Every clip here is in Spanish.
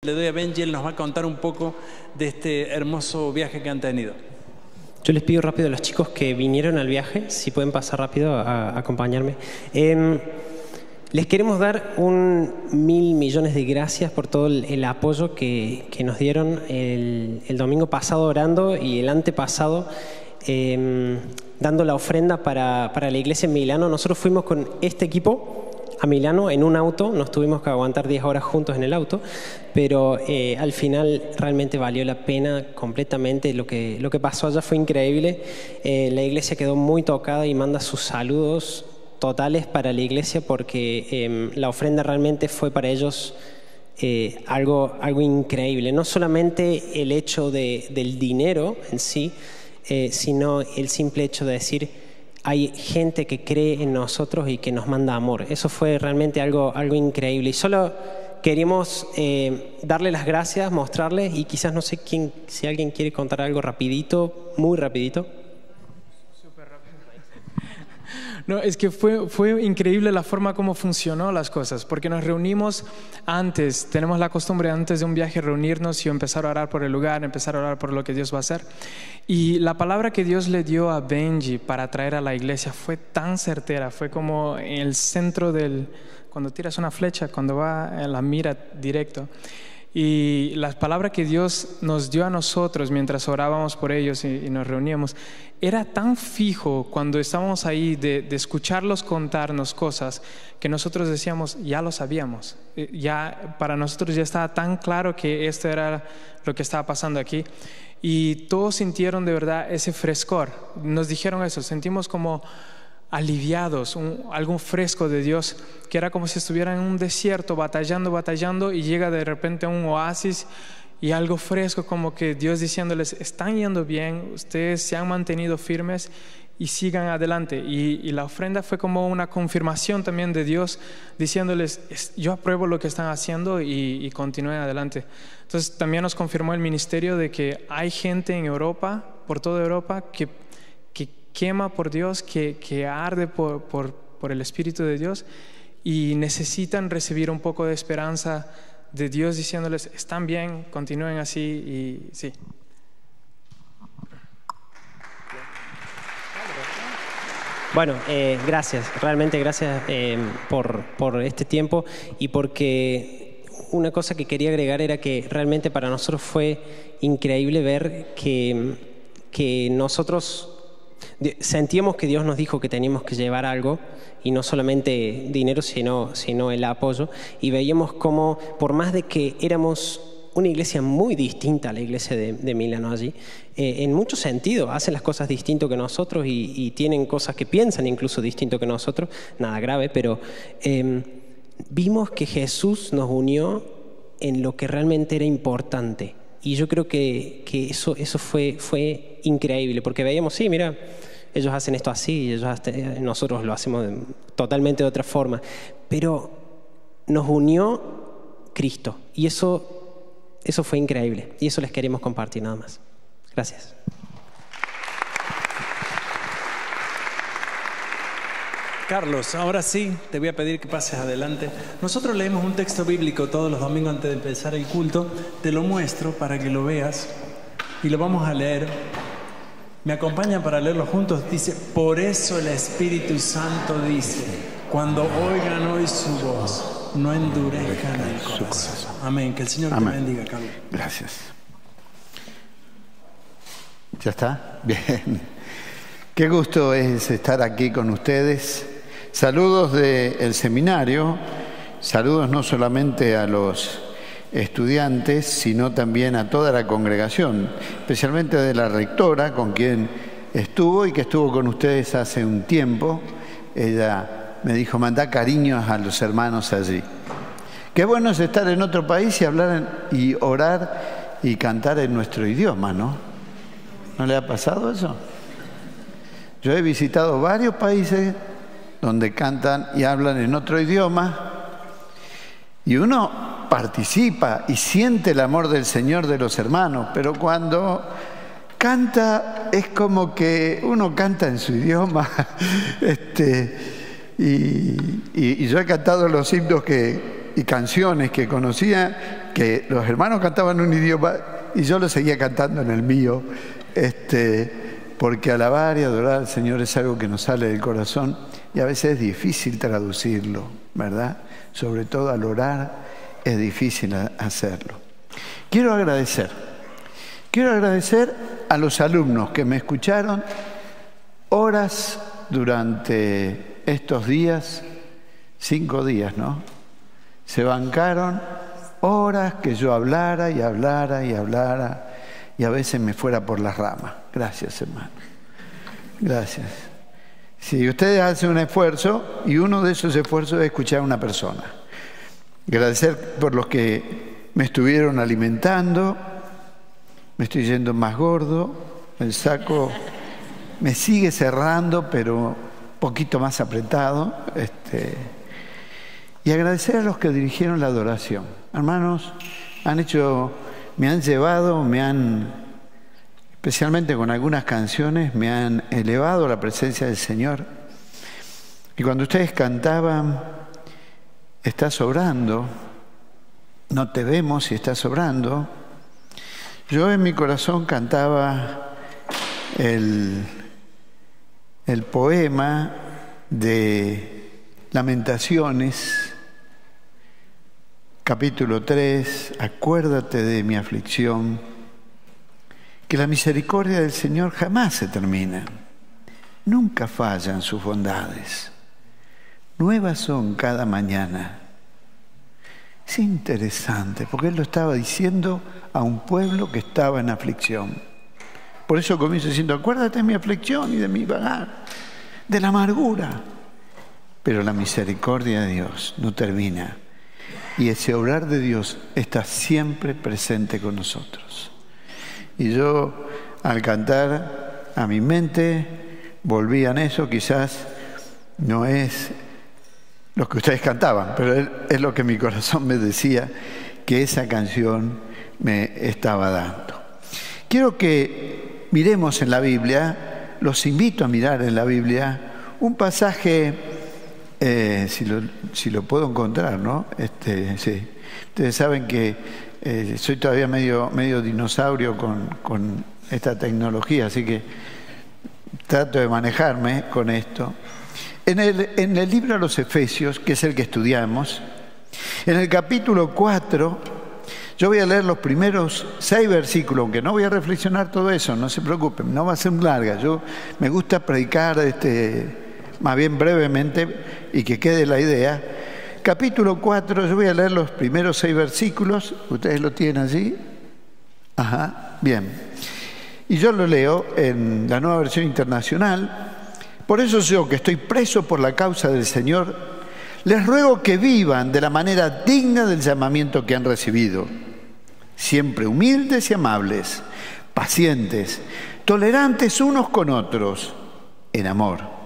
Le doy a Benji, él nos va a contar un poco de este hermoso viaje que han tenido. Yo les pido rápido a los chicos que vinieron al viaje, si pueden pasar rápido a acompañarme. Les queremos dar 1.000 millones de gracias por todo el apoyo que nos dieron el domingo pasado orando y el antepasado dando la ofrenda para la iglesia en Milano. Nosotros fuimos con este equipo a Milano en un auto, nos tuvimos que aguantar 10 horas juntos en el auto, pero al final realmente valió la pena completamente. Lo que pasó allá fue increíble. La iglesia quedó muy tocada y manda sus saludos totales para la iglesia porque la ofrenda realmente fue para ellos algo increíble. No solamente el hecho del dinero en sí, sino el simple hecho de decir: hay gente que cree en nosotros y que nos manda amor. Eso fue realmente algo increíble. Y solo queríamos darle las gracias, mostrarles, y quizás no sé si alguien quiere contar algo rapidito, muy rapidito. No, es que fue increíble la forma como funcionó las cosas, porque nos reunimos antes, tenemos la costumbre antes de un viaje reunirnos y empezar a orar por el lugar, empezar a orar por lo que Dios va a hacer. Y la palabra que Dios le dio a Benji para traer a la iglesia fue tan certera, fue como en el centro cuando tiras una flecha, cuando va en la mira directo. Y las palabras que Dios nos dio a nosotros mientras orábamos por ellos y nos reuníamos, era tan fijo cuando estábamos ahí de escucharlos contarnos cosas que nosotros decíamos, ya lo sabíamos. Ya, para nosotros ya estaba tan claro que esto era lo que estaba pasando aquí. Y todos sintieron de verdad ese frescor. Nos dijeron eso, sentimos como aliviados, algo fresco de Dios, que era como si estuvieran en un desierto batallando y llega de repente a un oasis y algo fresco, como que Dios diciéndoles: están yendo bien, ustedes se han mantenido firmes y sigan adelante. Y la ofrenda fue como una confirmación también de Dios diciéndoles: yo apruebo lo que están haciendo y continúen adelante. Entonces también nos confirmó el ministerio de que hay gente en Europa, por toda Europa, que quema por Dios, que arde por el Espíritu de Dios y necesitan recibir un poco de esperanza de Dios diciéndoles: están bien, continúen así. Y sí. Bueno, gracias, realmente gracias por este tiempo, y porque una cosa que quería agregar era que realmente para nosotros fue increíble ver que nosotros sentíamos que Dios nos dijo que teníamos que llevar algo, y no solamente dinero, sino el apoyo. Y veíamos cómo, por más de que éramos una iglesia muy distinta a la iglesia de Milano allí, en muchos sentidos hacen las cosas distinto que nosotros y tienen cosas que piensan incluso distinto que nosotros, nada grave, pero vimos que Jesús nos unió en lo que realmente era importante. Y yo creo que eso fue increíble, porque veíamos, sí, mira, ellos hacen esto así, nosotros lo hacemos totalmente de otra forma, pero nos unió Cristo, y eso fue increíble, y eso les queremos compartir nada más. Gracias. Carlos, ahora sí, te voy a pedir que pases adelante. Nosotros leemos un texto bíblico todos los domingos antes de empezar el culto. Te lo muestro para que lo veas y lo vamos a leer. ¿Me acompañan para leerlo juntos? Dice: por eso el Espíritu Santo dice: cuando oigan hoy su voz, no endurezcan el corazón. Amén. Que el Señor te bendiga, Carlos. Gracias. ¿Ya está? Bien. Qué gusto es estar aquí con ustedes. Saludos del seminario, saludos no solamente a los estudiantes, sino también a toda la congregación, especialmente de la rectora, con quien estuvo y que estuvo con ustedes hace un tiempo. Ella me dijo: mandá cariños a los hermanos allí. Qué bueno es estar en otro país y hablar y orar y cantar en nuestro idioma, ¿no? ¿No le ha pasado eso? Yo he visitado varios países donde cantan y hablan en otro idioma, y uno participa y siente el amor del Señor de los hermanos, pero cuando canta es como que uno canta en su idioma. Y yo he cantado los himnos que y canciones que conocía, que los hermanos cantaban en un idioma y yo lo seguía cantando en el mío, porque alabar y adorar al Señor es algo que nos sale del corazón y a veces es difícil traducirlo, ¿verdad? Sobre todo al orar es difícil hacerlo. Quiero agradecer a los alumnos que me escucharon horas durante estos días, 5 días, ¿no? Se bancaron horas que yo hablara y hablara y hablara y a veces me fuera por las ramas. Gracias, hermano. Gracias. Si ustedes hacen un esfuerzo y uno de esos esfuerzos es escuchar a una persona. Agradecer por los que me estuvieron alimentando. Me estoy yendo más gordo. El saco me sigue cerrando, pero un poquito más apretado. Y agradecer a los que dirigieron la adoración. Hermanos, me han llevado, especialmente con algunas canciones, me han elevado a la presencia del Señor. Y cuando ustedes cantaban, estás obrando, no te vemos y estás obrando, yo en mi corazón cantaba el poema de Lamentaciones, capítulo 3, acuérdate de mi aflicción, que la misericordia del Señor jamás se termina, nunca fallan sus bondades, nuevas son cada mañana. Es interesante, porque Él lo estaba diciendo a un pueblo que estaba en aflicción. Por eso comienzo diciendo, acuérdate de mi aflicción y de mi vagar, de la amargura. Pero la misericordia de Dios no termina. Y ese obrar de Dios está siempre presente con nosotros. Y yo, al cantar, a mi mente volvía en eso, quizás no es lo que ustedes cantaban, pero es lo que mi corazón me decía que esa canción me estaba dando. Quiero que miremos en la Biblia, los invito a mirar en la Biblia, un pasaje... si lo puedo encontrar, ¿no? Sí. Ustedes saben que soy todavía medio dinosaurio con esta tecnología, así que trato de manejarme con esto. En el libro de los Efesios, que es el que estudiamos, en el capítulo 4, yo voy a leer los primeros 6 versículos, aunque no voy a reflexionar todo eso, no se preocupen, no va a ser larga. Me gusta predicar más bien brevemente y que quede la idea. Capítulo 4, yo voy a leer los primeros 6 versículos. ¿Ustedes lo tienen allí? Ajá, bien. Y yo lo leo en la Nueva Versión Internacional. Por eso yo, que estoy preso por la causa del Señor, les ruego que vivan de la manera digna del llamamiento que han recibido. Siempre humildes y amables, pacientes, tolerantes unos con otros, en amor.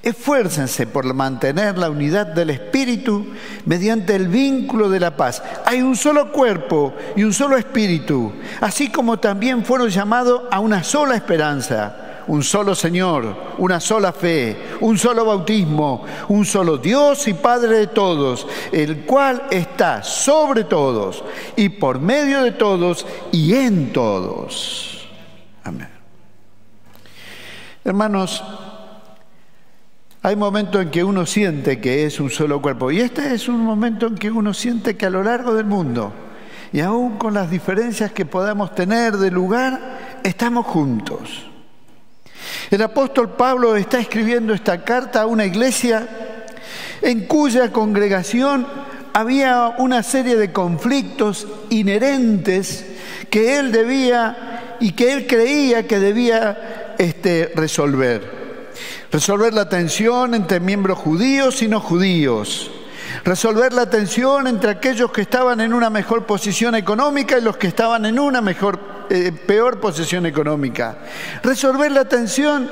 Esfuércense por mantener la unidad del Espíritu mediante el vínculo de la paz. Hay un solo cuerpo y un solo Espíritu, así como también fueron llamados a una sola esperanza, un solo Señor, una sola fe, un solo bautismo, un solo Dios y Padre de todos, el cual está sobre todos y por medio de todos y en todos. Amén. Hermanos, hay momentos en que uno siente que es un solo cuerpo, y este es un momento en que uno siente que a lo largo del mundo, y aún con las diferencias que podamos tener de lugar, estamos juntos. El apóstol Pablo está escribiendo esta carta a una iglesia en cuya congregación había una serie de conflictos inherentes que él debía y que él creía que debía resolver. Resolver la tensión entre miembros judíos y no judíos. Resolver la tensión entre aquellos que estaban en una mejor posición económica y los que estaban en una peor posición económica. Resolver la tensión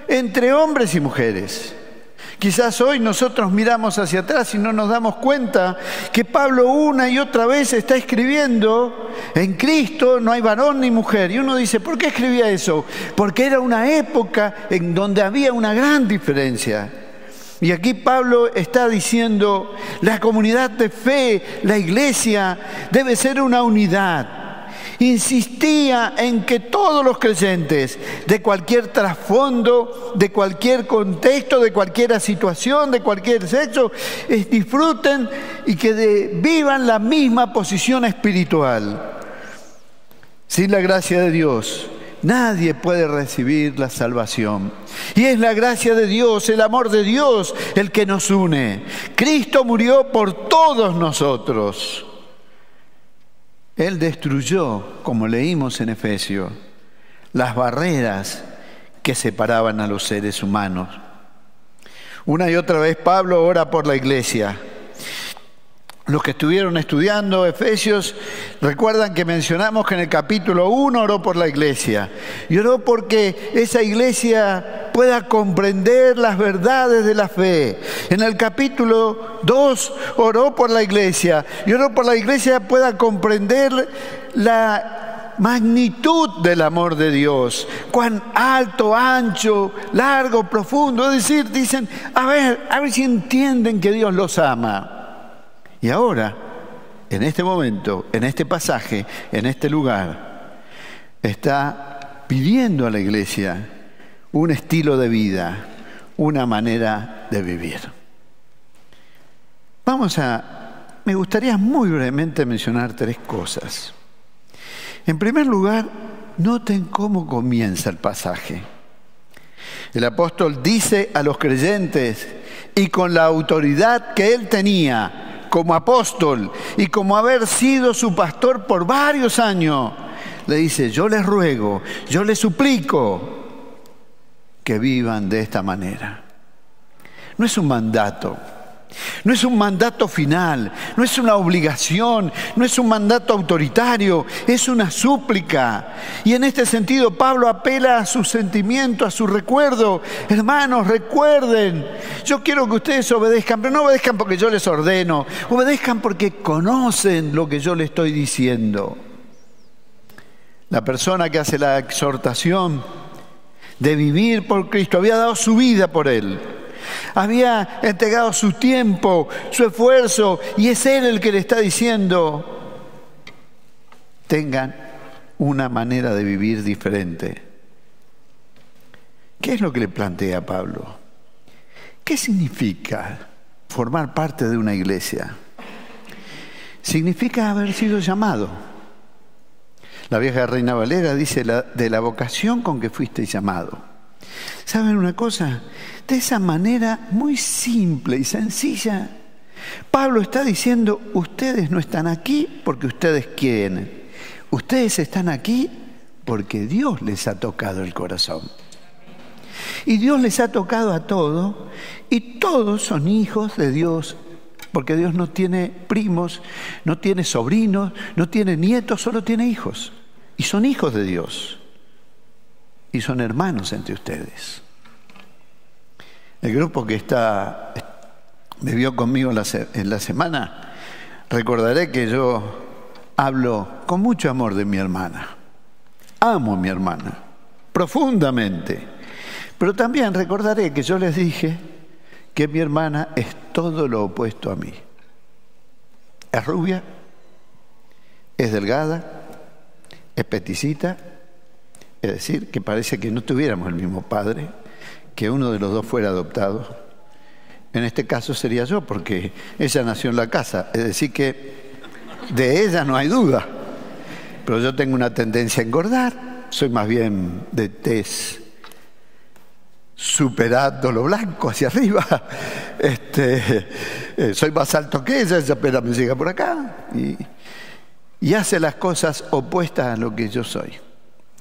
entre hombres y mujeres. Quizás hoy nosotros miramos hacia atrás y no nos damos cuenta que Pablo una y otra vez está escribiendo: en Cristo no hay varón ni mujer. Y uno dice, ¿por qué escribía eso? Porque era una época en donde había una gran diferencia. Y aquí Pablo está diciendo, la comunidad de fe, la iglesia, debe ser una unidad. Insistía en que todos los creyentes, de cualquier trasfondo, de cualquier contexto, de cualquier situación, de cualquier sexo, disfruten y que vivan la misma posición espiritual. Sin la gracia de Dios, nadie puede recibir la salvación. Y es la gracia de Dios, el amor de Dios, el que nos une. Cristo murió por todos nosotros. Él destruyó, como leímos en Efesios, las barreras que separaban a los seres humanos. Una y otra vez Pablo ora por la iglesia. Los que estuvieron estudiando Efesios recuerdan que mencionamos que en el capítulo 1 oró por la iglesia. Y oró porque esa iglesia pueda comprender las verdades de la fe. En el capítulo 2 oró por la iglesia. Y oró por la iglesia pueda comprender la magnitud del amor de Dios. Cuán alto, ancho, largo, profundo. Es decir, dicen, a ver si entienden que Dios los ama. Y ahora, en este momento, en este pasaje, en este lugar, está pidiendo a la iglesia un estilo de vida, una manera de vivir. Me gustaría muy brevemente mencionar 3 cosas. En primer lugar, noten cómo comienza el pasaje. El apóstol dice a los creyentes, y con la autoridad que él tenía como apóstol y como haber sido su pastor por varios años, le dice, yo les ruego, yo les suplico que vivan de esta manera. No es un mandato, no es un mandato final, no es una obligación, no es un mandato autoritario, es una súplica. Y en este sentido Pablo apela a su sentimiento, a su recuerdo. Hermanos, recuerden, yo quiero que ustedes obedezcan, pero no obedezcan porque yo les ordeno, obedezcan porque conocen lo que yo les estoy diciendo. La persona que hace la exhortación de vivir por Cristo había dado su vida por Él. Había entregado su tiempo, su esfuerzo, y es Él el que le está diciendo, tengan una manera de vivir diferente. ¿Qué es lo que le plantea Pablo? ¿Qué significa formar parte de una iglesia? Significa haber sido llamado. La vieja Reina Valera dice de la vocación con que fuiste llamado. ¿Saben una cosa? De esa manera muy simple y sencilla, Pablo está diciendo, ustedes no están aquí porque ustedes quieren. Ustedes están aquí porque Dios les ha tocado el corazón. Y Dios les ha tocado a todos, y todos son hijos de Dios, porque Dios no tiene primos, no tiene sobrinos, no tiene nietos, solo tiene hijos. Y son hijos de Dios. Y son hermanos entre ustedes. El grupo que me vio conmigo en la semana, recordaré que yo hablo con mucho amor de mi hermana. Amo a mi hermana, profundamente. Pero también recordaré que yo les dije que mi hermana es todo lo opuesto a mí. Es rubia, es delgada, es peticita. Es decir, que parece que no tuviéramos el mismo padre, que uno de los dos fuera adoptado. En este caso sería yo, porque ella nació en la casa. Es decir, que de ella no hay duda. Pero yo tengo una tendencia a engordar. Soy más bien de tez superando lo blanco hacia arriba. Soy más alto que ella apenas me llega por acá. Y hace las cosas opuestas a lo que yo soy.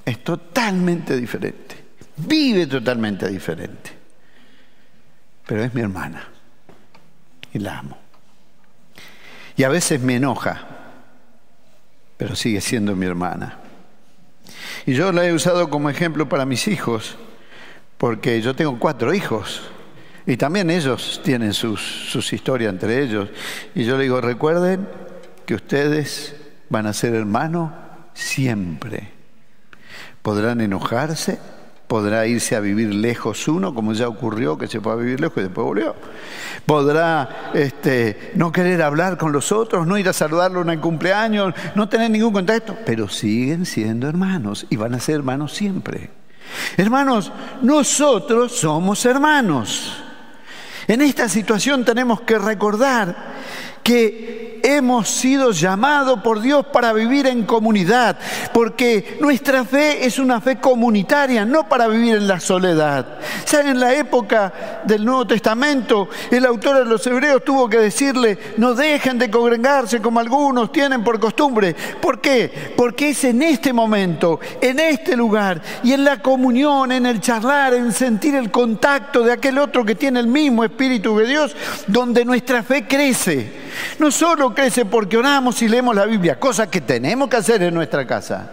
Es totalmente diferente, vive totalmente diferente, pero es mi hermana y la amo. Y a veces me enoja, pero sigue siendo mi hermana. Y yo la he usado como ejemplo para mis hijos, porque yo tengo 4 hijos y también ellos tienen sus historias entre ellos. Y yo le digo, recuerden que ustedes van a ser hermanos siempre. Podrán enojarse, Podrá irse a vivir lejos uno, como ya ocurrió, que se fue a vivir lejos y después volvió. Podrá no querer hablar con los otros, no ir a saludarlo en el cumpleaños, no tener ningún contacto, pero siguen siendo hermanos y van a ser hermanos siempre. Hermanos, nosotros somos hermanos. En esta situación tenemos que recordar que hemos sido llamados por Dios para vivir en comunidad, porque nuestra fe es una fe comunitaria, no para vivir en la soledad. Ya en la época del Nuevo Testamento, el autor de los Hebreos tuvo que decirle: no dejen de congregarse como algunos tienen por costumbre. ¿Por qué? Porque es en este momento, en este lugar, y en la comunión, en el charlar, en sentir el contacto de aquel otro que tiene el mismo Espíritu de Dios, donde nuestra fe crece. No solo crece porque oramos y leemos la Biblia, cosa que tenemos que hacer en nuestra casa.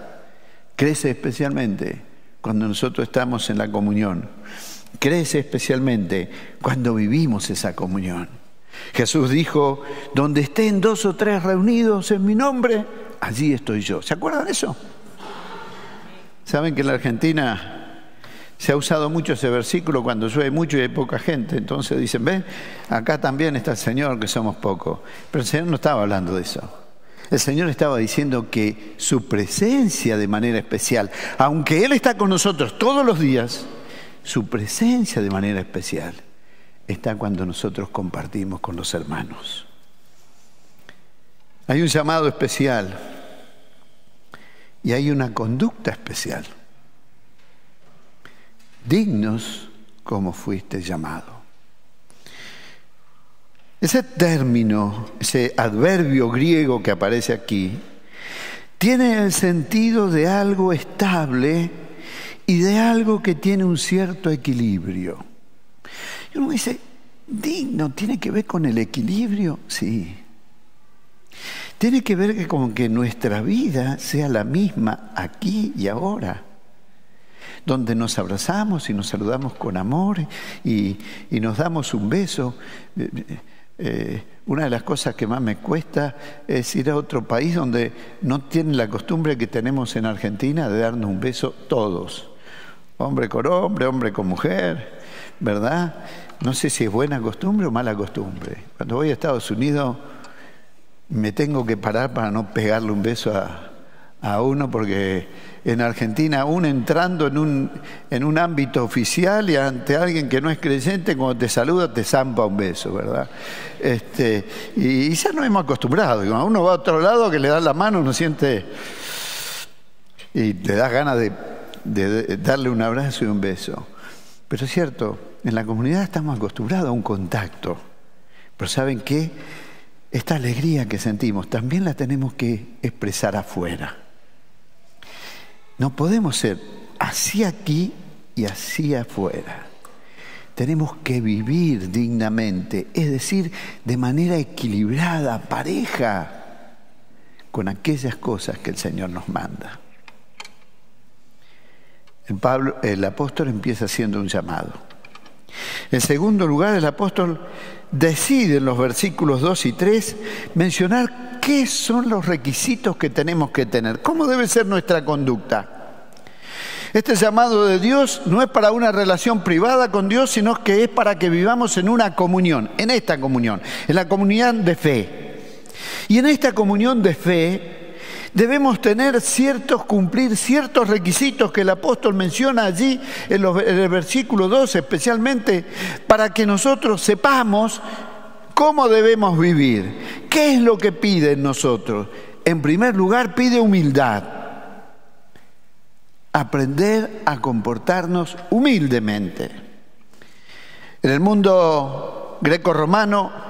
Crece especialmente cuando nosotros estamos en la comunión. Crece especialmente cuando vivimos esa comunión. Jesús dijo: donde estén 2 o 3 reunidos en mi nombre, allí estoy yo. ¿Se acuerdan de eso? Saben que en la Argentina se ha usado mucho ese versículo cuando llueve mucho y hay poca gente. Entonces dicen: ven, acá también está el Señor, que somos pocos. Pero el Señor no estaba hablando de eso. El Señor estaba diciendo que su presencia de manera especial, aunque Él está con nosotros todos los días, su presencia de manera especial está cuando nosotros compartimos con los hermanos. Hay un llamado especial y hay una conducta especial. Dignos como fuiste llamado. Ese término, ese adverbio griego que aparece aquí, tiene el sentido de algo estable y de algo que tiene un cierto equilibrio. Y uno dice: digno, ¿tiene que ver con el equilibrio? Sí. Tiene que ver con que nuestra vida sea la misma aquí y ahora, donde nos abrazamos y nos saludamos con amor y nos damos un beso. Una de las cosas que más me cuesta es ir a otro país donde no tienen la costumbre que tenemos en Argentina de darnos un beso todos. Hombre con hombre, hombre con mujer, ¿verdad? No sé si es buena costumbre o mala costumbre. Cuando voy a Estados Unidos me tengo que parar para no pegarle un beso a uno, porque en Argentina, aún entrando en un ámbito oficial y ante alguien que no es creyente, cuando te saluda te zampa un beso, ¿verdad? Y ya nos hemos acostumbrado. Cuando uno va a otro lado, que le da la mano, uno siente y le da ganas de darle un abrazo y un beso. Pero es cierto, en la comunidad estamos acostumbrados a un contacto. Pero ¿saben qué? Esta alegría que sentimos también la tenemos que expresar afuera. No podemos ser así aquí y así afuera. Tenemos que vivir dignamente, es decir, de manera equilibrada, pareja, con aquellas cosas que el Señor nos manda. El apóstol empieza haciendo un llamado. En segundo lugar, el apóstol decide en los versículos 2 y 3 mencionar qué son los requisitos que tenemos que tener, cómo debe ser nuestra conducta. Este llamado de Dios no es para una relación privada con Dios, sino que es para que vivamos en una comunión, en esta comunión, en la comunión de fe. Y en esta comunión de fe debemos cumplir ciertos requisitos que el apóstol menciona allí en el versículo 2, especialmente para que nosotros sepamos cómo debemos vivir. ¿Qué es lo que pide en nosotros? En primer lugar, pide humildad. Aprender a comportarnos humildemente. En el mundo greco-romano,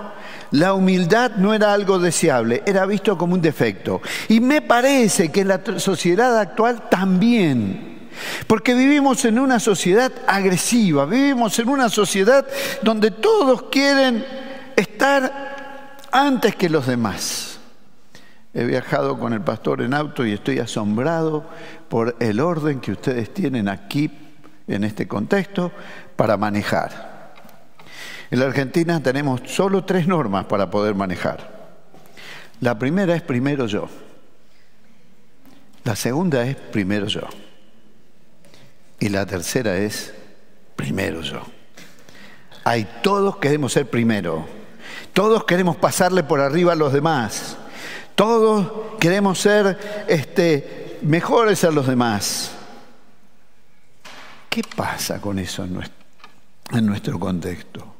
la humildad no era algo deseable, era visto como un defecto. Y me parece que en la sociedad actual también. Porque vivimos en una sociedad agresiva, vivimos en una sociedad donde todos quieren estar antes que los demás. He viajado con el pastor en auto y estoy asombrado por el orden que ustedes tienen aquí, en este contexto, para manejar. En la Argentina tenemos solo 3 normas para poder manejar. La primera es primero yo. La segunda es primero yo. Y la tercera es primero yo. Todos queremos ser primero. Todos queremos pasarle por arriba a los demás. Todos queremos ser mejores a los demás. ¿Qué pasa con eso en nuestro contexto?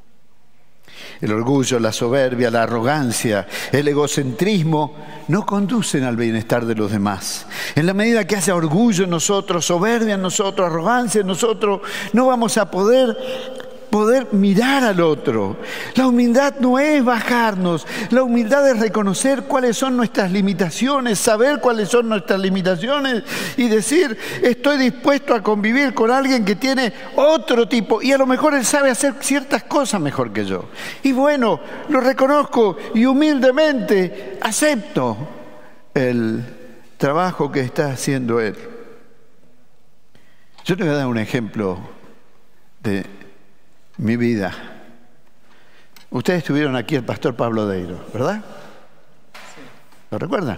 El orgullo, la soberbia, la arrogancia, el egocentrismo no conducen al bienestar de los demás. En la medida que haya orgullo en nosotros, soberbia en nosotros, arrogancia en nosotros, no vamos a poder mirar al otro. La humildad no es bajarnos, la humildad es reconocer cuáles son nuestras limitaciones, saber cuáles son nuestras limitaciones y decir, estoy dispuesto a convivir con alguien que tiene otro tipo y a lo mejor él sabe hacer ciertas cosas mejor que yo. Y bueno, lo reconozco y humildemente acepto el trabajo que está haciendo él. Yo le voy a dar un ejemplo de mi vida. Ustedes tuvieron aquí el pastor Pablo Deiro, ¿verdad? Sí. ¿Lo recuerdan?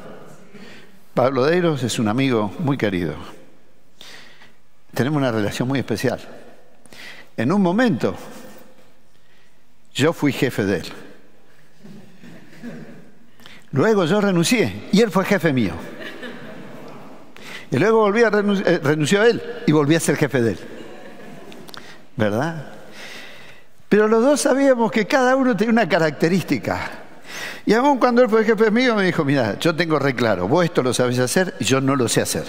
Pablo Deiro es un amigo muy querido. Tenemos una relación muy especial. En un momento, yo fui jefe de él. Luego yo renuncié y él fue jefe mío. Y luego renunció a él y volví a ser jefe de él. ¿Verdad? Pero los dos sabíamos que cada uno tenía una característica. Y aún cuando él fue jefe mío me dijo, mira, yo tengo re claro, vos esto lo sabés hacer y yo no lo sé hacer.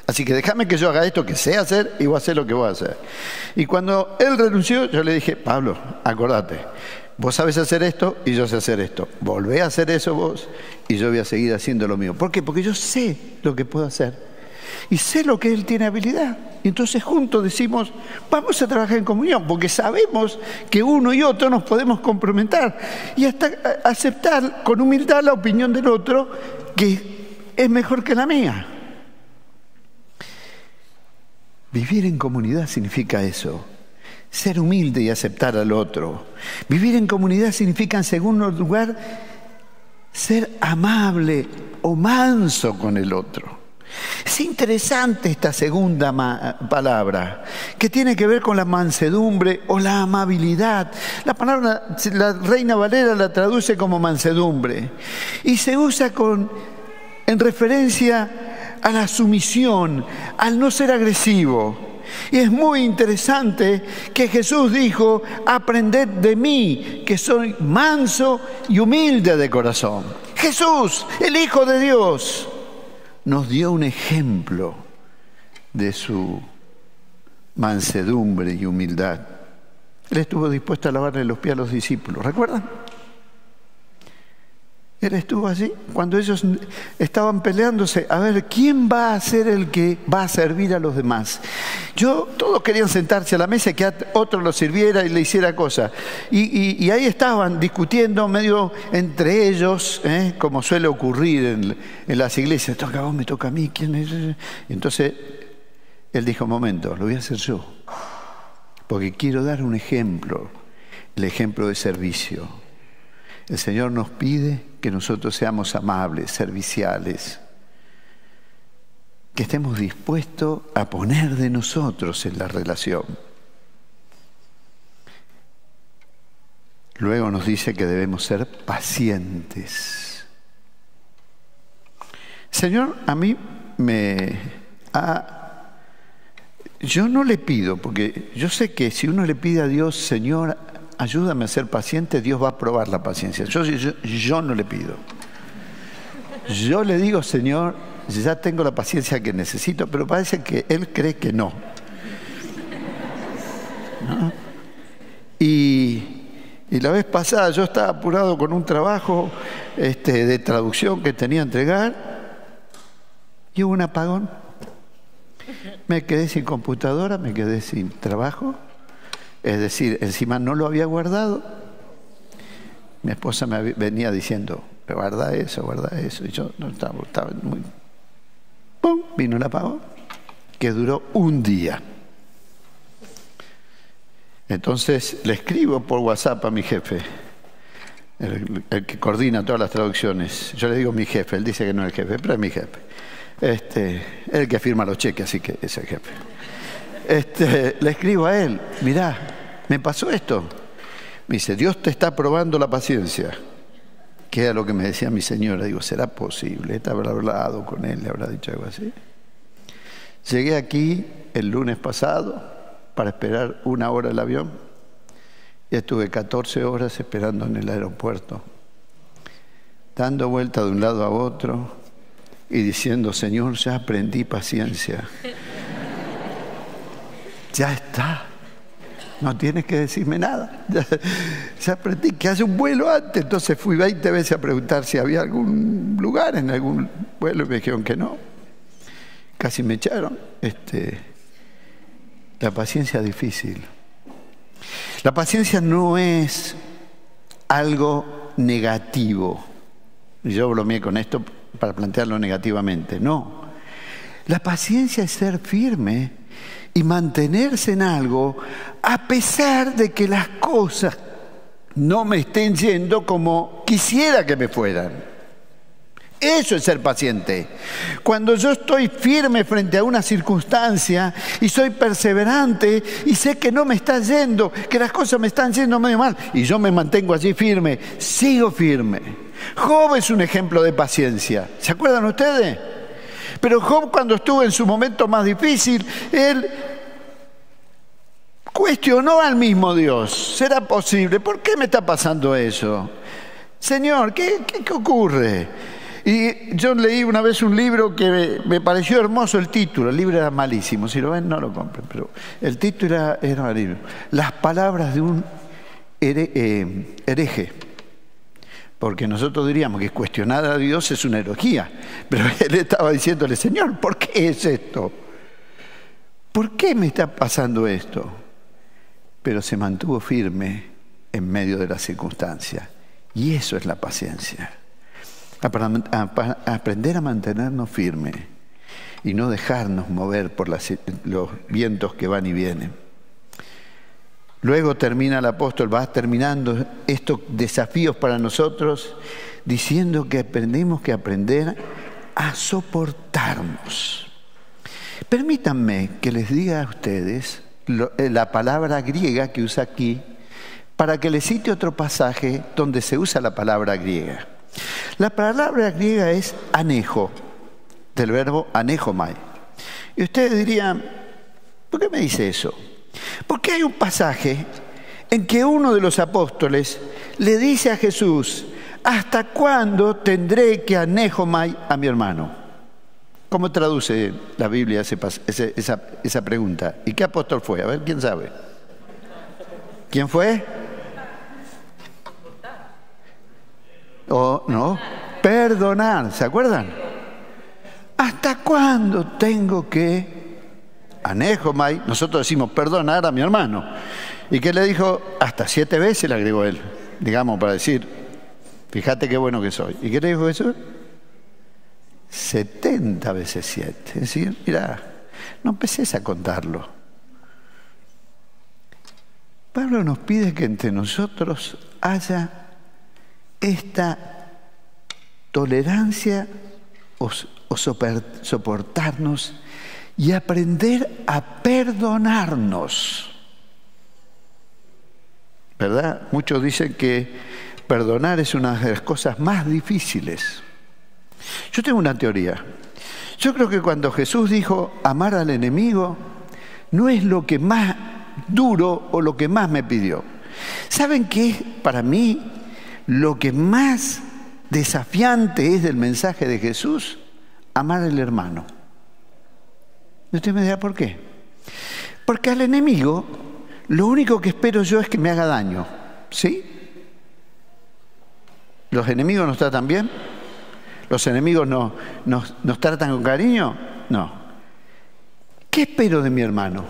Así que déjame que yo haga esto que sé hacer y voy a hacer lo que voy a hacer. Y cuando él renunció, yo le dije, Pablo, acordate, vos sabés hacer esto y yo sé hacer esto. Volvé a hacer eso vos y yo voy a seguir haciendo lo mío. ¿Por qué? Porque yo sé lo que puedo hacer. Y sé lo que él tiene habilidad. Y entonces juntos decimos, vamos a trabajar en comunión, porque sabemos que uno y otro nos podemos complementar y hasta aceptar con humildad la opinión del otro que es mejor que la mía. Vivir en comunidad significa eso, ser humilde y aceptar al otro. Vivir en comunidad significa, en segundo lugar, ser amable o manso con el otro. Es interesante esta segunda palabra, que tiene que ver con la mansedumbre o la amabilidad. La palabra, la Reina Valera la traduce como mansedumbre y se usa en referencia a la sumisión, al no ser agresivo. Y es muy interesante que Jesús dijo, aprended de mí, que soy manso y humilde de corazón. Jesús, el Hijo de Dios, nos dio un ejemplo de su mansedumbre y humildad. Él estuvo dispuesto a lavarle los pies a los discípulos, ¿recuerdan? Él estuvo allí cuando ellos estaban peleándose a ver quién va a ser el que va a servir a los demás. Todos querían sentarse a la mesa y que otro lo sirviera y le hiciera cosas. Y ahí estaban discutiendo medio entre ellos, como suele ocurrir en las iglesias. Toca a vos, me toca a mí, ¿quién es? Entonces él dijo, un momento, lo voy a hacer yo, porque quiero dar un ejemplo, el ejemplo de servicio. El Señor nos pide que nosotros seamos amables, serviciales, que estemos dispuestos a poner de nosotros en la relación. Luego nos dice que debemos ser pacientes. Señor, a mí yo no le pido, porque yo sé que si uno le pide a Dios, Señor, ayúdame a ser paciente, Dios va a probar la paciencia. Yo no le pido. Yo le digo, Señor, ya tengo la paciencia que necesito, pero parece que Él cree que no. ¿No? Y la vez pasada yo estaba apurado con un trabajo de traducción que tenía que entregar y hubo un apagón. Me quedé sin computadora, me quedé sin trabajo. Es decir, encima no lo había guardado. Mi esposa me venía diciendo, guarda eso. Y yo no estaba muy... ¡Pum! Vino el apagón, que duró un día. Entonces le escribo por WhatsApp a mi jefe, el que coordina todas las traducciones. Yo le digo mi jefe, él dice que no es el jefe, pero es mi jefe. El que firma los cheques, así que es el jefe. le escribo a él, mirá, me pasó esto. Me dice, Dios te está probando la paciencia. Que era lo que me decía mi señora. Digo, ¿será posible? ¿Te habrá hablado con él? ¿Le habrá dicho algo así? Llegué aquí el lunes pasado para esperar 1 hora el avión. Y estuve 14 horas esperando en el aeropuerto, dando vuelta de un lado a otro y diciendo, Señor, ya aprendí paciencia. Ya está. No tienes que decirme nada. Ya aprendí que hace un vuelo antes. Entonces fui 20 veces a preguntar si había algún lugar en algún vuelo y me dijeron que no. Casi me echaron. La paciencia es difícil. La paciencia no es algo negativo. Yo bromeé con esto para plantearlo negativamente. No. La paciencia es ser firme y mantenerse en algo a pesar de que las cosas no me estén yendo como quisiera que me fueran. Eso es ser paciente. Cuando yo estoy firme frente a una circunstancia y soy perseverante y sé que no me está yendo, que las cosas me están yendo medio mal, y yo me mantengo allí firme, sigo firme. Job es un ejemplo de paciencia. ¿Se acuerdan ustedes? Pero Job, cuando estuvo en su momento más difícil, él cuestionó al mismo Dios. ¿Será posible? ¿Por qué me está pasando eso? Señor, ¿qué ocurre? Y yo leí una vez un libro que me pareció hermoso el título. El libro era malísimo. Si lo ven, no lo compren. Pero el título era el libro. Las palabras de un hereje. Porque nosotros diríamos que cuestionar a Dios es una herejía. Pero él estaba diciéndole, Señor, ¿por qué es esto? ¿Por qué me está pasando esto? Pero se mantuvo firme en medio de las circunstancias. Y eso es la paciencia. Aprender a mantenernos firmes y no dejarnos mover por los vientos que van y vienen. Luego termina el apóstol, va terminando estos desafíos para nosotros, diciendo que tenemos que aprender a soportarnos. Permítanme que les diga a ustedes la palabra griega que usa aquí, para que les cite otro pasaje donde se usa la palabra griega. La palabra griega es anejo, del verbo anejomai. Y ustedes dirían, ¿por qué me dice eso? Porque hay un pasaje en que uno de los apóstoles le dice a Jesús, ¿hasta cuándo tendré que anejomai a mi hermano? ¿Cómo traduce la Biblia esa pregunta? ¿Y qué apóstol fue? A ver, ¿quién sabe? ¿Quién fue? No, perdonar, ¿se acuerdan? ¿Hasta cuándo tengo que anejomai? Nosotros decimos perdonar a mi hermano. ¿Y qué le dijo? Hasta 7 veces le agregó él, digamos, para decir, fíjate qué bueno que soy. ¿Y qué le dijo Jesús? 70 veces 7. Es decir, mira, no empeces a contarlo. Pablo nos pide que entre nosotros haya esta tolerancia o soportarnos y aprender a perdonarnos. ¿Verdad? Muchos dicen que perdonar es una de las cosas más difíciles. Yo tengo una teoría. Yo creo que cuando Jesús dijo amar al enemigo, no es lo que más duro o lo que más me pidió. ¿Saben qué es para mí lo que más desafiante es del mensaje de Jesús? Amar al hermano. Y usted me dirá, ¿por qué? Porque al enemigo lo único que espero yo es que me haga daño. ¿Sí? ¿Los enemigos nos tratan bien? ¿Los enemigos nos tratan con cariño? No. ¿Qué espero de mi hermano?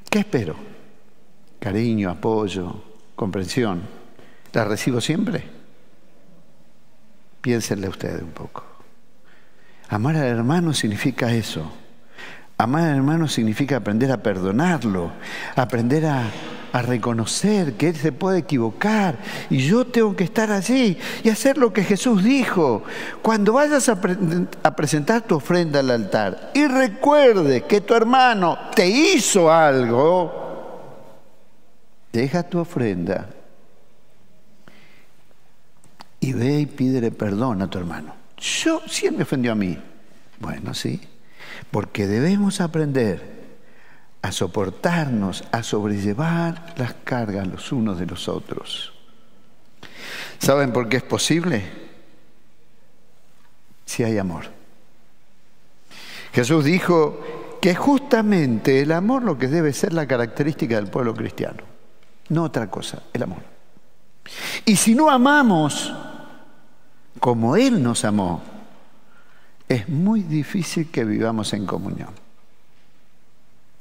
¿Qué espero? Cariño, apoyo, comprensión. ¿La recibo siempre? Piénsenle ustedes un poco. Amar al hermano significa eso. Amar al hermano significa aprender a perdonarlo, aprender a a reconocer que Él se puede equivocar y yo tengo que estar allí y hacer lo que Jesús dijo. Cuando vayas a presentar tu ofrenda al altar y recuerde que tu hermano te hizo algo, deja tu ofrenda y ve y pídele perdón a tu hermano. Si él me ofendió a mí, bueno, sí, porque debemos aprender a soportarnos, a sobrellevar las cargas los unos de los otros. ¿Saben por qué es posible? Si hay amor. Jesús dijo que justamente el amor lo que debe ser la característica del pueblo cristiano, no otra cosa, el amor. Y si no amamos como Él nos amó, es muy difícil que vivamos en comunión.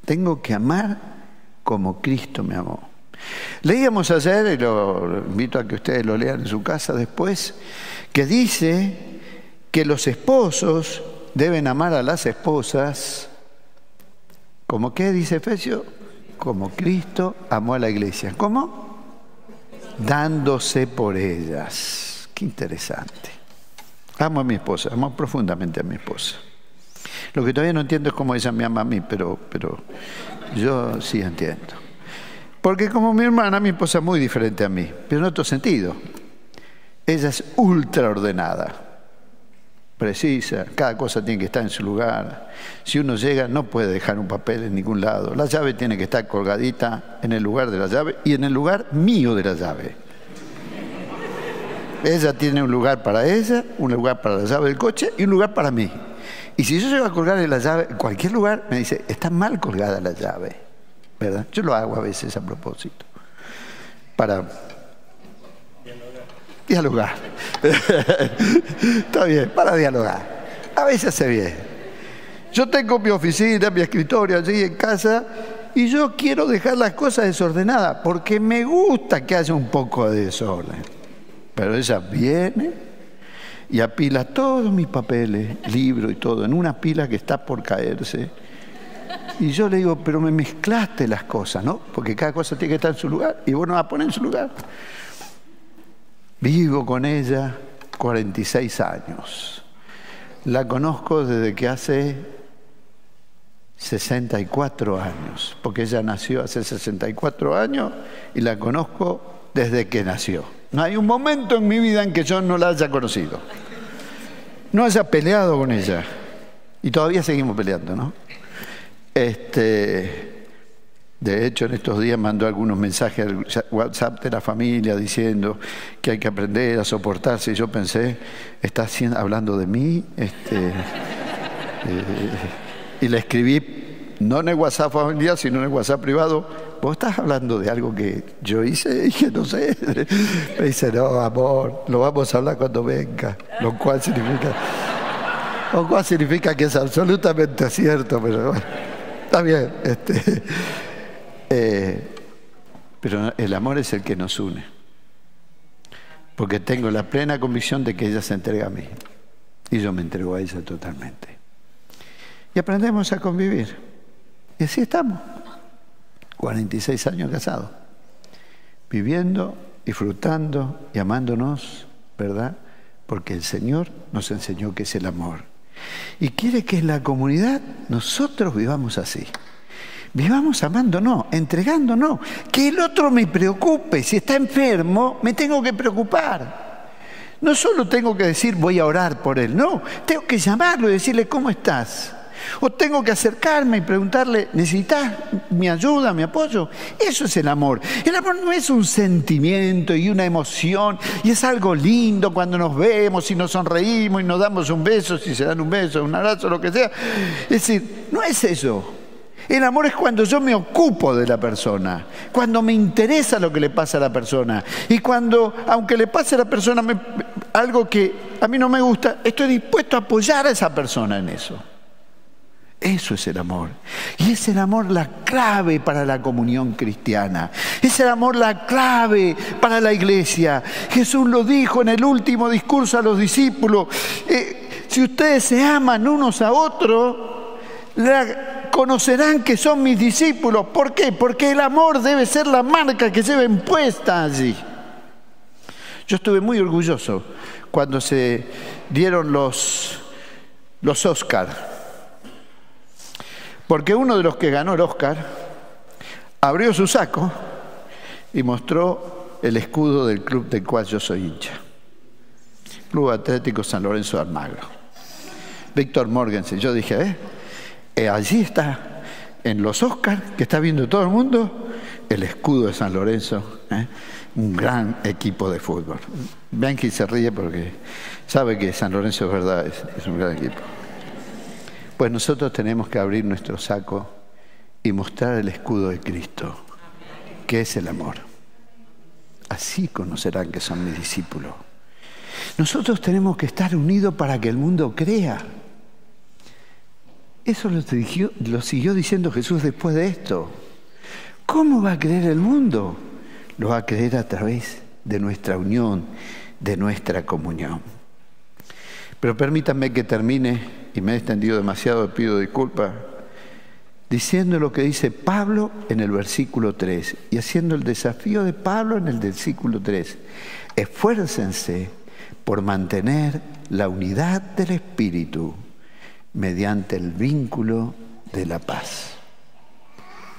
Tengo que amar como Cristo me amó. Leíamos ayer, y lo invito a que ustedes lo lean en su casa después, que dice que los esposos deben amar a las esposas, ¿como qué dice Efesios? Como Cristo amó a la iglesia. ¿Cómo? Dándose por ellas. Qué interesante. Amo a mi esposa, amo profundamente a mi esposa. Lo que todavía no entiendo es cómo ella me ama a mí, pero yo sí entiendo. Porque como mi hermana, mi esposa es muy diferente a mí, pero en otro sentido. Ella es ultra ordenada, precisa, cada cosa tiene que estar en su lugar. Si uno llega, no puede dejar un papel en ningún lado. La llave tiene que estar colgadita en el lugar de la llave y en el lugar mío de la llave. Ella tiene un lugar para ella, un lugar para la llave del coche y un lugar para mí. Y si yo llego a colgar la llave en cualquier lugar, me dice, está mal colgada la llave, ¿verdad? Yo lo hago a veces a propósito, para dialogar. Está bien, para dialogar. A veces hace bien. Yo tengo mi oficina, mi escritorio allí en casa, y yo quiero dejar las cosas desordenadas, porque me gusta que haya un poco de desorden. Pero ella viene y apila todos mis papeles, libros y todo, en una pila que está por caerse. Y yo le digo, pero me mezclaste las cosas, ¿no? Porque cada cosa tiene que estar en su lugar y vos no vas a poner en su lugar. Vivo con ella 46 años. La conozco desde que hace 64 años, porque ella nació hace 64 años y la conozco desde que nació. No hay un momento en mi vida en que yo no la haya conocido, no haya peleado con ella. Y todavía seguimos peleando, ¿no? De hecho, en estos días mandó algunos mensajes al WhatsApp de la familia diciendo que hay que aprender a soportarse. Y yo pensé, ¿está hablando de mí? Y le escribí, no en el WhatsApp familiar, sino en el WhatsApp privado. ¿Vos estás hablando de algo que yo hice? Y que no sé. Me dice, no, amor, lo vamos a hablar cuando venga. Lo cual significa que es absolutamente cierto, pero bueno, está bien. Pero el amor es el que nos une. Porque tengo la plena convicción de que ella se entrega a mí. Y yo me entrego a ella totalmente. Y aprendemos a convivir. Y así estamos. 46 años casados, viviendo, disfrutando y amándonos, ¿verdad? Porque el Señor nos enseñó que es el amor. Y quiere que en la comunidad nosotros vivamos así. Vivamos amándonos, entregándonos. Que el otro me preocupe. Si está enfermo, me tengo que preocupar. No solo tengo que decir voy a orar por él, no. Tengo que llamarlo y decirle ¿cómo estás? O tengo que acercarme y preguntarle, ¿necesitas mi ayuda, mi apoyo? Eso es el amor. El amor no es un sentimiento y una emoción, y es algo lindo cuando nos vemos y nos sonreímos y nos damos un beso, si se dan un beso, un abrazo, lo que sea. Es decir, no es eso. El amor es cuando yo me ocupo de la persona, cuando me interesa lo que le pasa a la persona, y cuando, aunque le pase a la persona algo que a mí no me gusta, estoy dispuesto a apoyar a esa persona en eso. Eso es el amor. Y es el amor la clave para la comunión cristiana. Es el amor la clave para la iglesia. Jesús lo dijo en el último discurso a los discípulos. Si ustedes se aman unos a otros, la conocerán que son mis discípulos. ¿Por qué? Porque el amor debe ser la marca que lleven puesta allí. Yo estuve muy orgulloso cuando se dieron los Oscar, porque uno de los que ganó el Oscar abrió su saco y mostró el escudo del club del cual yo soy hincha, Club Atlético San Lorenzo de Almagro, Víctor Morgensen. Yo dije, allí está, en los Oscar que está viendo todo el mundo, el escudo de San Lorenzo, un gran equipo de fútbol. Bianchi se ríe porque sabe que San Lorenzo es verdad, es un gran equipo. Pues nosotros tenemos que abrir nuestro saco y mostrar el escudo de Cristo, que es el amor. Así conocerán que son mis discípulos. Nosotros tenemos que estar unidos para que el mundo crea. Eso lo siguió diciendo Jesús después de esto. ¿Cómo va a creer el mundo? Lo va a creer a través de nuestra unión, de nuestra comunión. Pero permítanme que termine, y me he extendido demasiado, pido disculpas, diciendo lo que dice Pablo en el versículo 3 y haciendo el desafío de Pablo en el versículo 3. Esfuércense por mantener la unidad del Espíritu mediante el vínculo de la paz.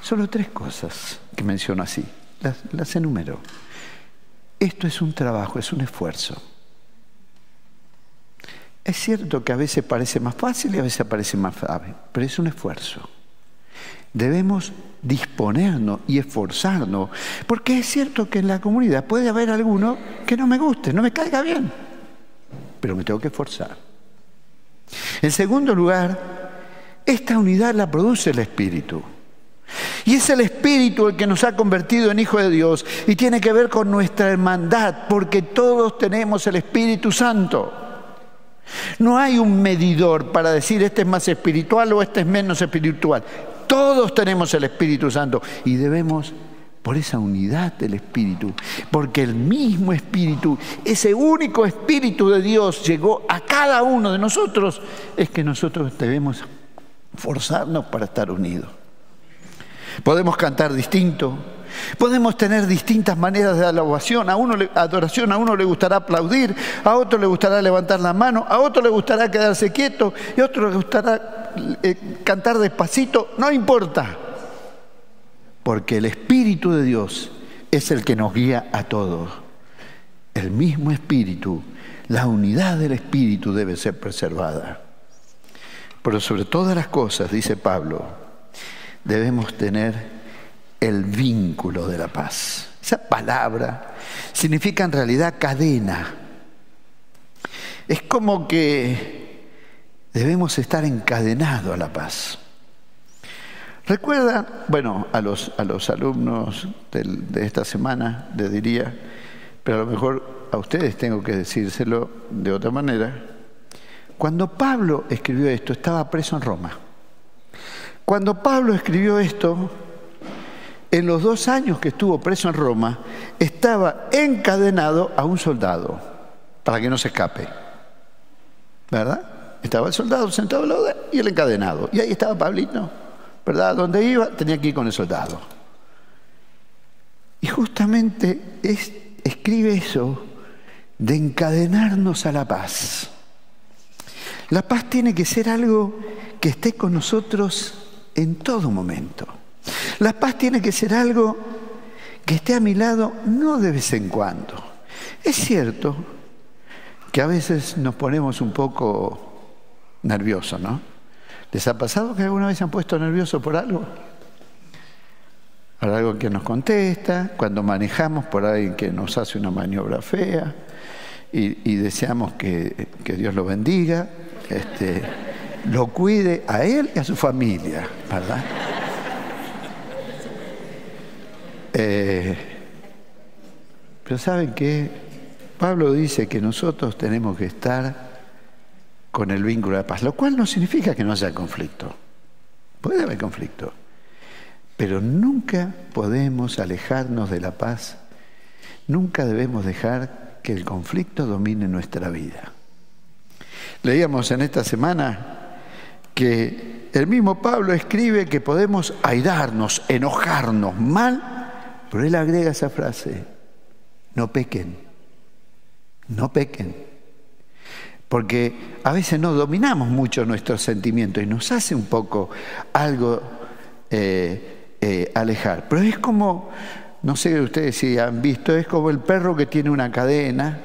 Solo 3 cosas que menciono así, las enumero. Esto es un trabajo, es un esfuerzo. Es cierto que a veces parece más fácil y a veces parece más suave, pero es un esfuerzo. Debemos disponernos y esforzarnos, porque es cierto que en la comunidad puede haber alguno que no me guste, no me caiga bien, pero me tengo que esforzar. En segundo lugar, esta unidad la produce el Espíritu. Y es el Espíritu el que nos ha convertido en hijos de Dios y tiene que ver con nuestra hermandad, porque todos tenemos el Espíritu Santo. No hay un medidor para decir este es más espiritual o este es menos espiritual. Todos tenemos el Espíritu Santo y debemos, por esa unidad del Espíritu, porque el mismo Espíritu, ese único Espíritu de Dios llegó a cada uno de nosotros, es que nosotros debemos forzarnos para estar unidos. Podemos cantar distinto, podemos tener distintas maneras de adoración. A uno le gustará aplaudir, a otro le gustará levantar la mano, a otro le gustará quedarse quieto y a otro le gustará cantar despacito. No importa, porque el Espíritu de Dios es el que nos guía a todos. El mismo Espíritu, la unidad del Espíritu debe ser preservada. Pero sobre todas las cosas, dice Pablo, debemos tener el vínculo de la paz. Esa palabra significa en realidad cadena. Es como que debemos estar encadenados a la paz. ¿Recuerdan? Bueno, a los alumnos de esta semana les diría, pero a lo mejor a ustedes tengo que decírselo de otra manera. Cuando Pablo escribió esto, estaba preso en Roma. Cuando Pablo escribió esto, en los 2 años que estuvo preso en Roma, estaba encadenado a un soldado para que no se escape. ¿Verdad? Estaba el soldado sentado al lado de él y el encadenado. Y ahí estaba Pablito, ¿verdad? Donde iba, tenía que ir con el soldado. Y justamente escribe eso de encadenarnos a la paz. La paz tiene que ser algo que esté con nosotros en todo momento. La paz tiene que ser algo que esté a mi lado, no de vez en cuando. Es cierto que a veces nos ponemos un poco nerviosos, ¿no? ¿Les ha pasado que alguna vez se han puesto nerviosos por algo? Por algo que nos contesta, cuando manejamos por alguien que nos hace una maniobra fea y deseamos que Dios lo bendiga, lo cuide a él y a su familia, ¿verdad? Pero ¿saben qué? Pablo dice que nosotros tenemos que estar con el vínculo de la paz, lo cual no significa que no haya conflicto. Puede haber conflicto, pero nunca podemos alejarnos de la paz, nunca debemos dejar que el conflicto domine nuestra vida. Leíamos en esta semana que el mismo Pablo escribe que podemos airarnos, enojarnos mal, pero él agrega esa frase: no pequen, no pequen. Porque a veces no dominamos mucho nuestros sentimientos y nos hace un poco algo alejar. Pero es como, no sé ustedes si han visto, es como el perro que tiene una cadena.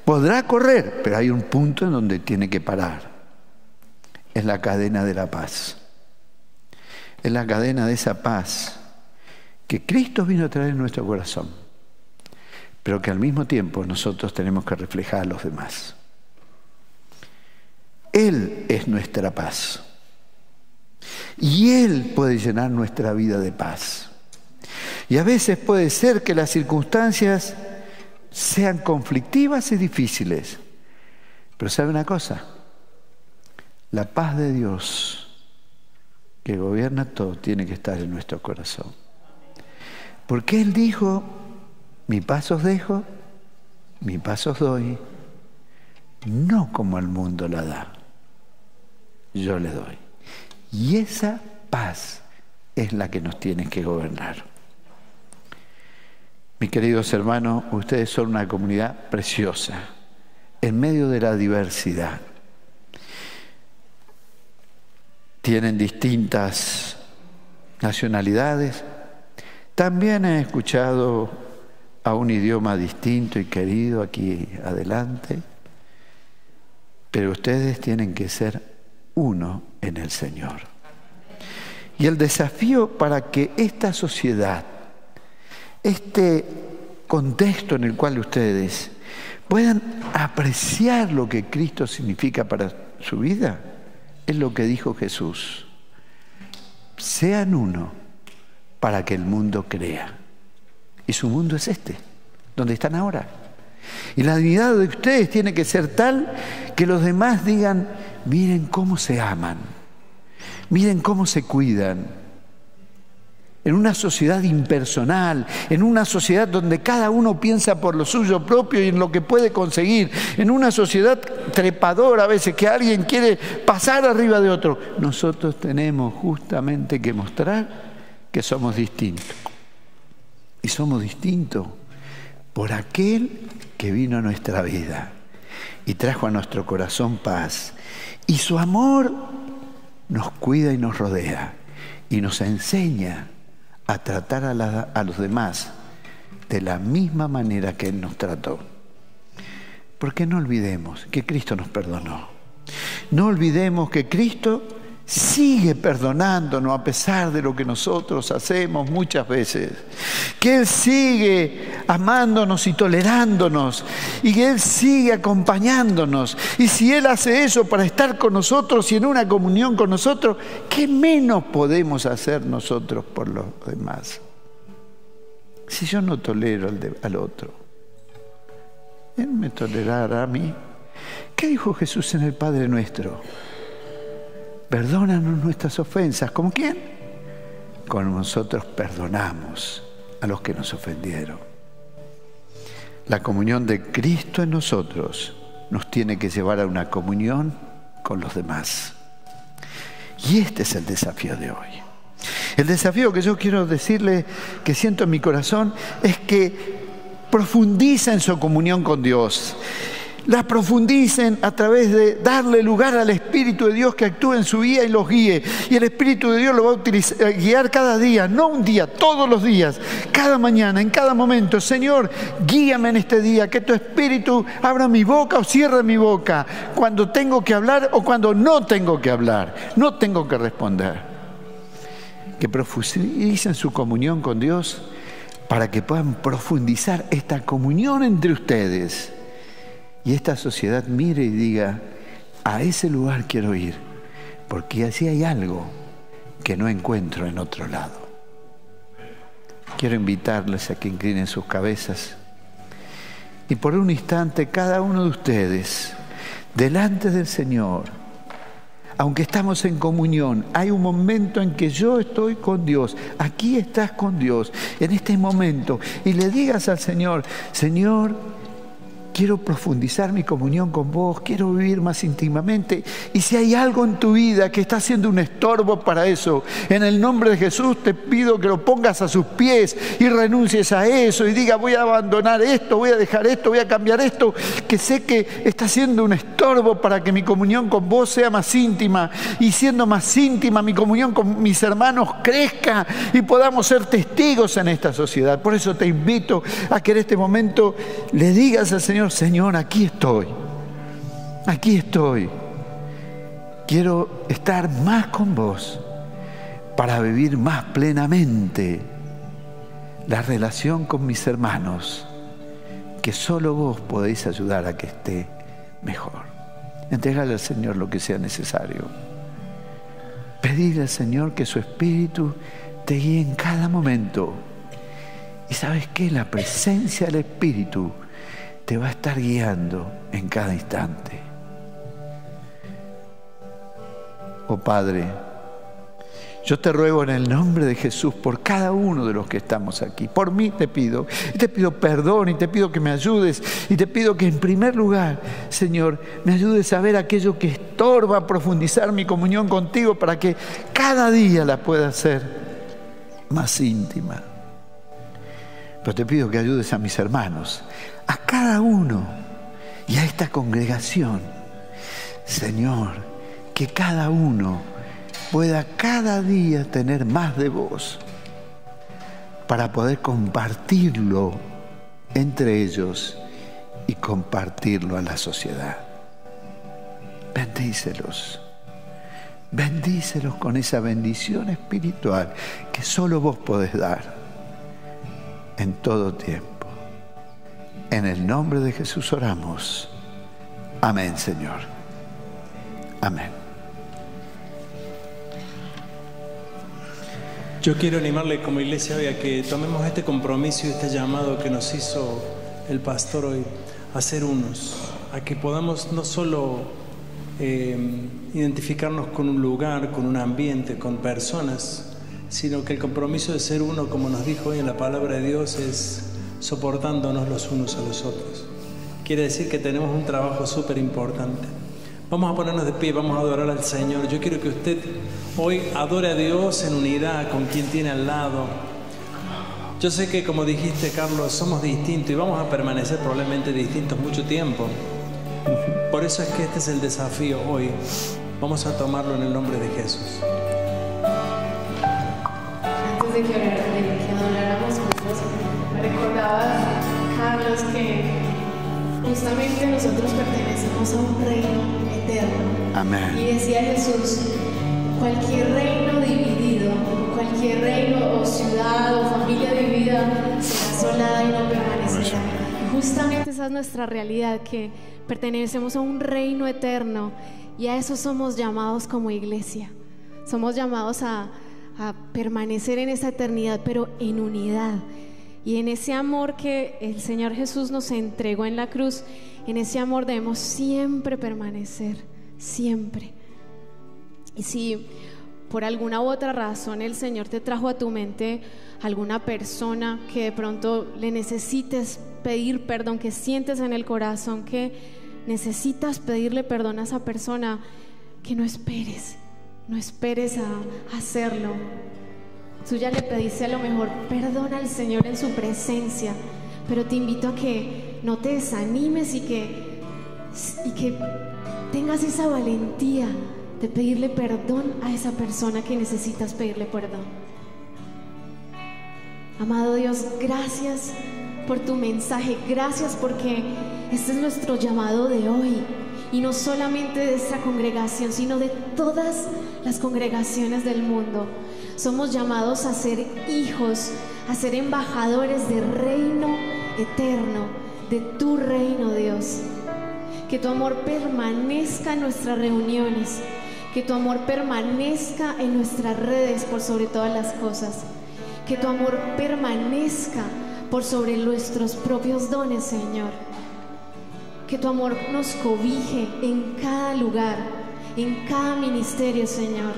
Podrá correr, pero hay un punto en donde tiene que parar. Es la cadena de la paz. Es la cadena de esa paz que Cristo vino a traer en nuestro corazón, pero que al mismo tiempo nosotros tenemos que reflejar a los demás. Él es nuestra paz. Y Él puede llenar nuestra vida de paz. Y a veces puede ser que las circunstancias sean conflictivas y difíciles. Pero ¿sabe una cosa? La paz de Dios, que gobierna todo, tiene que estar en nuestro corazón. Porque Él dijo: mi paz os dejo, mi paz os doy, no como el mundo la da, yo le doy. Y esa paz es la que nos tiene que gobernar. Mis queridos hermanos, ustedes son una comunidad preciosa, en medio de la diversidad. Tienen distintas nacionalidades. También he escuchado a un idioma distinto y querido aquí adelante. Pero ustedes tienen que ser uno en el Señor. Y el desafío para que esta sociedad, este contexto en el cual ustedes puedan apreciar lo que Cristo significa para su vida, es lo que dijo Jesús: sean uno para que el mundo crea. Y su mundo es este, donde están ahora. Y la dignidad de ustedes tiene que ser tal que los demás digan: miren cómo se aman, miren cómo se cuidan. En una sociedad impersonal, en una sociedad donde cada uno piensa por lo suyo propio y en lo que puede conseguir, en una sociedad trepadora a veces que alguien quiere pasar arriba de otro, nosotros tenemos justamente que mostrar que somos distintos. Y somos distintos por aquel que vino a nuestra vida y trajo a nuestro corazón paz. Y su amor nos cuida y nos rodea y nos enseña a tratar a los demás de la misma manera que Él nos trató. Porque no olvidemos que Cristo nos perdonó. No olvidemos que Cristo sigue perdonándonos a pesar de lo que nosotros hacemos muchas veces. Que Él sigue amándonos y tolerándonos. Y que Él sigue acompañándonos. Y si Él hace eso para estar con nosotros y en una comunión con nosotros, ¿qué menos podemos hacer nosotros por los demás? Si yo no tolero al otro, Él me tolerará a mí. ¿Qué dijo Jesús en el Padre Nuestro? Perdónanos nuestras ofensas. ¿Cómo quién? Como nosotros perdonamos a los que nos ofendieron. La comunión de Cristo en nosotros nos tiene que llevar a una comunión con los demás. Y este es el desafío de hoy. El desafío que yo quiero decirle, que siento en mi corazón, es que profundicen su comunión con Dios. La profundicen a través de darle lugar al Espíritu de Dios que actúe en su vida y los guíe. Y el Espíritu de Dios lo va a guiar cada día, no un día, todos los días, cada mañana, en cada momento. Señor, guíame en este día, que tu Espíritu abra mi boca o cierre mi boca, cuando tengo que hablar o cuando no tengo que hablar, no tengo que responder. Que profundicen su comunión con Dios para que puedan profundizar esta comunión entre ustedes. Y esta sociedad mire y diga: a ese lugar quiero ir, porque así hay algo que no encuentro en otro lado. Quiero invitarles a que inclinen sus cabezas y por un instante cada uno de ustedes, delante del Señor, aunque estamos en comunión, hay un momento en que yo estoy con Dios, aquí estás con Dios, en este momento, y le digas al Señor: Señor, quiero profundizar mi comunión con vos, quiero vivir más íntimamente. Y si hay algo en tu vida que está siendo un estorbo para eso, en el nombre de Jesús te pido que lo pongas a sus pies y renuncies a eso y diga: voy a abandonar esto, voy a dejar esto, voy a cambiar esto, que sé que está siendo un estorbo para que mi comunión con vos sea más íntima, y siendo más íntima mi comunión con mis hermanos crezca y podamos ser testigos en esta sociedad. Por eso te invito a que en este momento le digas al Señor: Señor, aquí estoy, quiero estar más con vos para vivir más plenamente la relación con mis hermanos, que solo vos podéis ayudar a que esté mejor. Entregale al Señor lo que sea necesario. Pedirle al Señor que su Espíritu te guíe en cada momento. Y ¿sabes qué? La presencia del Espíritu te va a estar guiando en cada instante. Oh Padre, yo te ruego en el nombre de Jesús por cada uno de los que estamos aquí. Por mí te pido. Y te pido perdón y te pido que me ayudes. Y te pido que en primer lugar, Señor, me ayudes a ver aquello que estorba a profundizar mi comunión contigo, para que cada día la pueda hacer más íntima. Pero te pido que ayudes a mis hermanos, a cada uno y a esta congregación. Señor, que cada uno pueda cada día tener más de vos para poder compartirlo entre ellos y compartirlo a la sociedad. Bendícelos. Bendícelos con esa bendición espiritual que solo vos podés dar en todo tiempo. En el nombre de Jesús oramos. Amén, Señor. Amén. Yo quiero animarle como iglesia hoy a que tomemos este compromiso y este llamado que nos hizo el pastor hoy, a ser unos, a que podamos no solo identificarnos con un lugar, con un ambiente, con personas, sino que el compromiso de ser uno, como nos dijo hoy en la palabra de Dios, es soportándonos los unos a los otros. Quiere decir que tenemos un trabajo súper importante. Vamos a ponernos de pie, vamos a adorar al Señor. Yo quiero que usted hoy adore a Dios en unidad con quien tiene al lado. Yo sé que, como dijiste, Carlos, somos distintos y vamos a permanecer probablemente distintos mucho tiempo. Por eso es que este es el desafío hoy. Vamos a tomarlo en el nombre de Jesús. Antes de que adoráramos juntos, me recordaba, Carlos, que justamente nosotros pertenecemos a un reino eterno. Amén. Y decía Jesús: cualquier reino dividido, cualquier reino o ciudad o familia dividida será asolada y no permanecerá. Y justamente esa es nuestra realidad, que pertenecemos a un reino eterno, y a eso somos llamados como iglesia. Somos llamados a permanecer en esa eternidad, pero en unidad. Y en ese amor que el Señor Jesús nos entregó en la cruz, en ese amor debemos siempre permanecer, siempre. Y si por alguna u otra razón el Señor te trajo a tu mente alguna persona que de pronto le necesites pedir perdón, que sientes en el corazón que necesitas pedirle perdón a esa persona, que no esperes a hacerlo. Tú ya le pediste a lo mejor perdón al Señor en su presencia, pero te invito a que no te desanimes y que tengas esa valentía de pedirle perdón a esa persona que necesitas pedirle perdón. Amado Dios, gracias por tu mensaje, gracias porque este es nuestro llamado de hoy, y no solamente de esta congregación, sino de todas las congregaciones del mundo. Somos llamados a ser hijos, a ser embajadores del reino eterno, de tu reino, Dios. Que tu amor permanezca en nuestras reuniones, que tu amor permanezca en nuestras redes por sobre todas las cosas, que tu amor permanezca por sobre nuestros propios dones, Señor. Que tu amor nos cobije en cada lugar, en cada ministerio, Señor.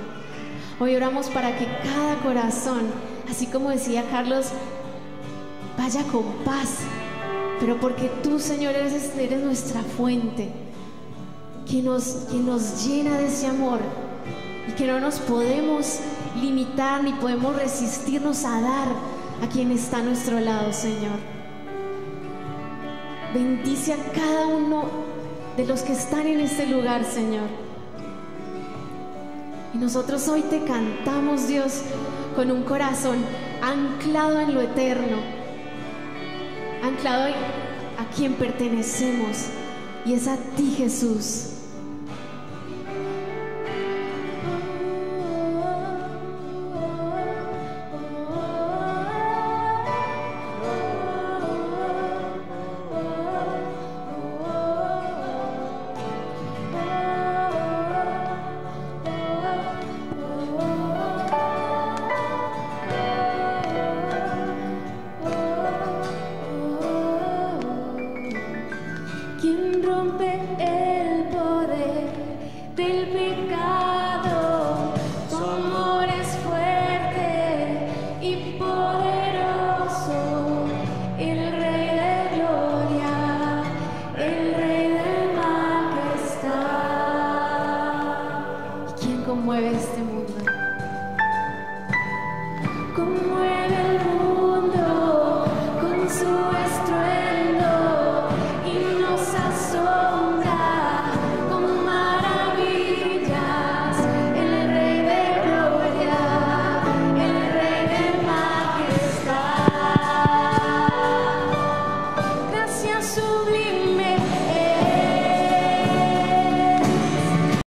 Hoy oramos para que cada corazón, así como decía Carlos, vaya con paz, pero porque tú, Señor, eres nuestra fuente, que nos llena de ese amor y que no nos podemos limitar ni podemos resistirnos a dar a quien está a nuestro lado, Señor. Bendice a cada uno de los que están en este lugar, Señor. Y nosotros hoy te cantamos, Dios, con un corazón anclado en lo eterno, anclado a quien pertenecemos, y es a ti, Jesús. ¿Quién rompe el poder del pecado? Tu amor es fuerte y poderoso, el Rey de gloria, el Rey de majestad. ¿Quién conmueve este mundo?